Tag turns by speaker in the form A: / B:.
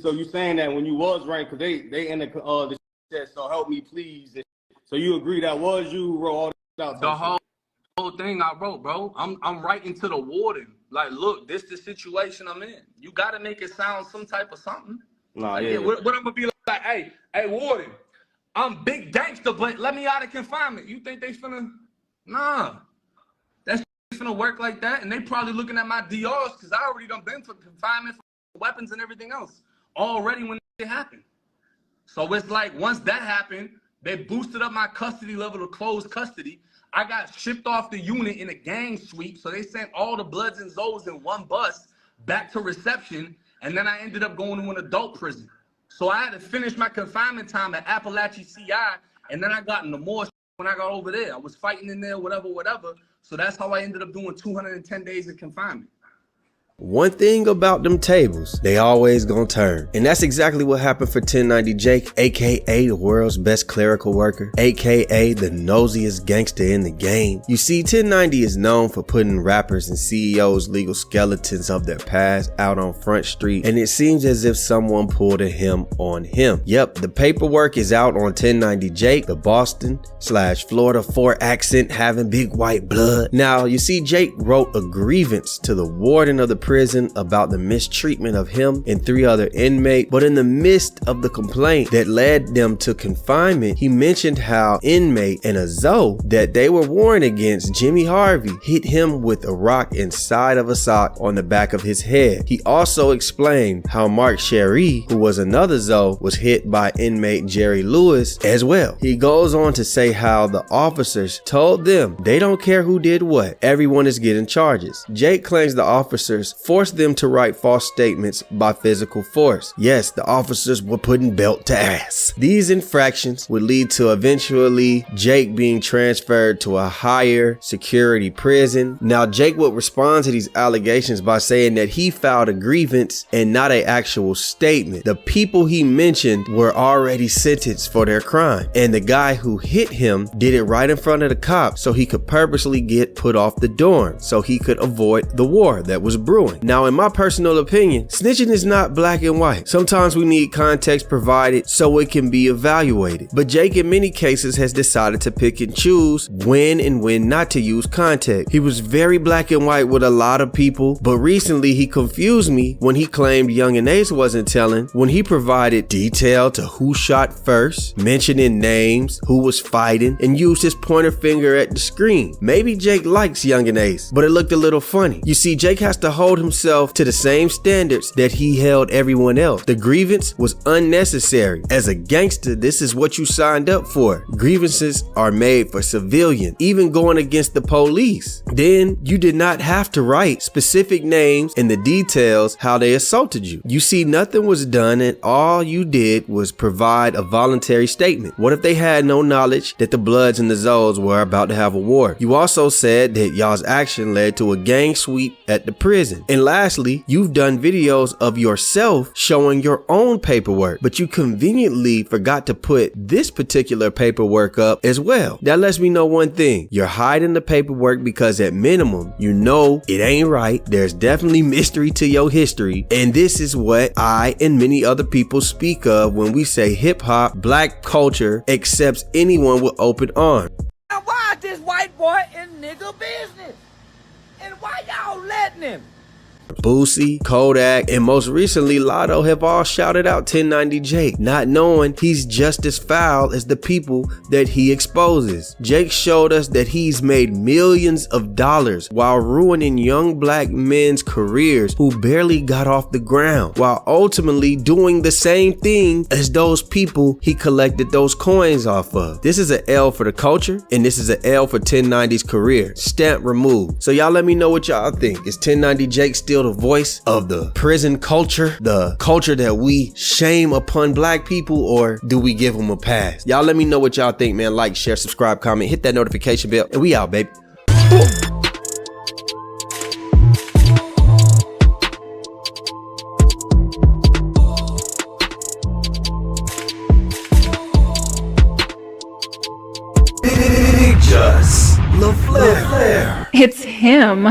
A: so you saying that when you was right, because they in the said, so help me please. So you agree that was you who wrote all this out?
B: The whole thing I wrote, bro. I'm writing to the warden. Like, look, this the situation I'm in. You gotta make it sound some type of something.
A: Nah,
B: like,
A: yeah.
B: What I'm gonna be like, hey, warden, I'm big gangster, but let me out of confinement. You think they finna? Nah, that's finna work like that. And they probably looking at my DRs because I already done been for confinement for weapons and everything else already when it happened. So it's like once that happened, they boosted up my custody level to closed custody. I got shipped off the unit in a gang sweep. So they sent all the Bloods and Zoes in one bus back to reception. And then I ended up going to an adult prison. So I had to finish my confinement time at Appalachia CI. And then I got into more when I got over there. I was fighting in there, whatever. So that's how I ended up doing 210 days of confinement.
C: One thing about them tables, they always gonna turn. And that's exactly what happened for 1090 Jake, aka the world's best clerical worker, aka the nosiest gangster in the game. You see, 1090 is known for putting rappers and CEOs' legal skeletons of their past out on Front Street, and it seems as if someone pulled a him on him. Yep, the paperwork is out on 1090 Jake, the Boston/Florida 4 accent having big white blood. Now, you see, Jake wrote a grievance to the warden of the prison about the mistreatment of him and 3 other inmates, but in the midst of the complaint that led them to confinement, he mentioned how inmate and a Zoe that they were warned against, Jimmy Harvey, hit him with a rock inside of a sock on the back of his head. He also explained how Mark Sherry, who was another Zoe, was hit by inmate Jerry Lewis as well. He goes on to say how the officers told them they don't care who did what, everyone is getting charges. Jake claims the officers forced them to write false statements by physical force. Yes, the officers were putting belt to ass. These infractions would lead to eventually Jake being transferred to a higher security prison. Now, Jake would respond to these allegations by saying that he filed a grievance and not an actual statement. The people he mentioned were already sentenced for their crime, and the guy who hit him did it right in front of the cops so he could purposely get put off the dorm so he could avoid the war that was brewing. Now, in my personal opinion, snitching is not black and white. Sometimes we need context provided so it can be evaluated. But Jake in many cases has decided to pick and choose when and when not to use context. He was very black and white with a lot of people, but recently he confused me when he claimed Young and Ace wasn't telling, when he provided detail to who shot first, mentioning names, who was fighting, and used his pointer finger at the screen. Maybe Jake likes Young and Ace, but it looked a little funny. You see, Jake has to hold himself to the same standards that he held everyone else. The grievance was unnecessary. As a gangster, this is what you signed up for. Grievances are made for civilians, even going against the police. Then you did not have to write specific names and the details how they assaulted you. You see, nothing was done and all you did was provide a voluntary statement. What if they had no knowledge that the Bloods and the Zoes were about to have a war? You also said that y'all's action led to a gang sweep at the prison. And lastly, you've done videos of yourself showing your own paperwork, but you conveniently forgot to put this particular paperwork up as well. That lets me know one thing. You're hiding the paperwork because at minimum, you know it ain't right. There's definitely mystery to your history. And this is what I and many other people speak of when we say hip hop, black culture accepts anyone with open arms.
D: Now why is this white boy in nigga business? And why y'all letting him?
C: Boosie, Kodak, and most recently Lotto have all shouted out 1090 Jake, not knowing he's just as foul as the people that he exposes. Jake showed us that he's made millions of dollars while ruining young black men's careers who barely got off the ground, while ultimately doing the same thing as those people he collected those coins off of. This is an L for the culture, and this is an L for 1090's career. Stamp removed. So y'all let me know what y'all think. Is 1090 Jake still the voice of the prison culture, the culture that we shame upon black people, or do we give them a pass? Y'all let me know what y'all think, man. Like, share, subscribe, comment, hit that notification bell, and we out, baby.
E: It's him.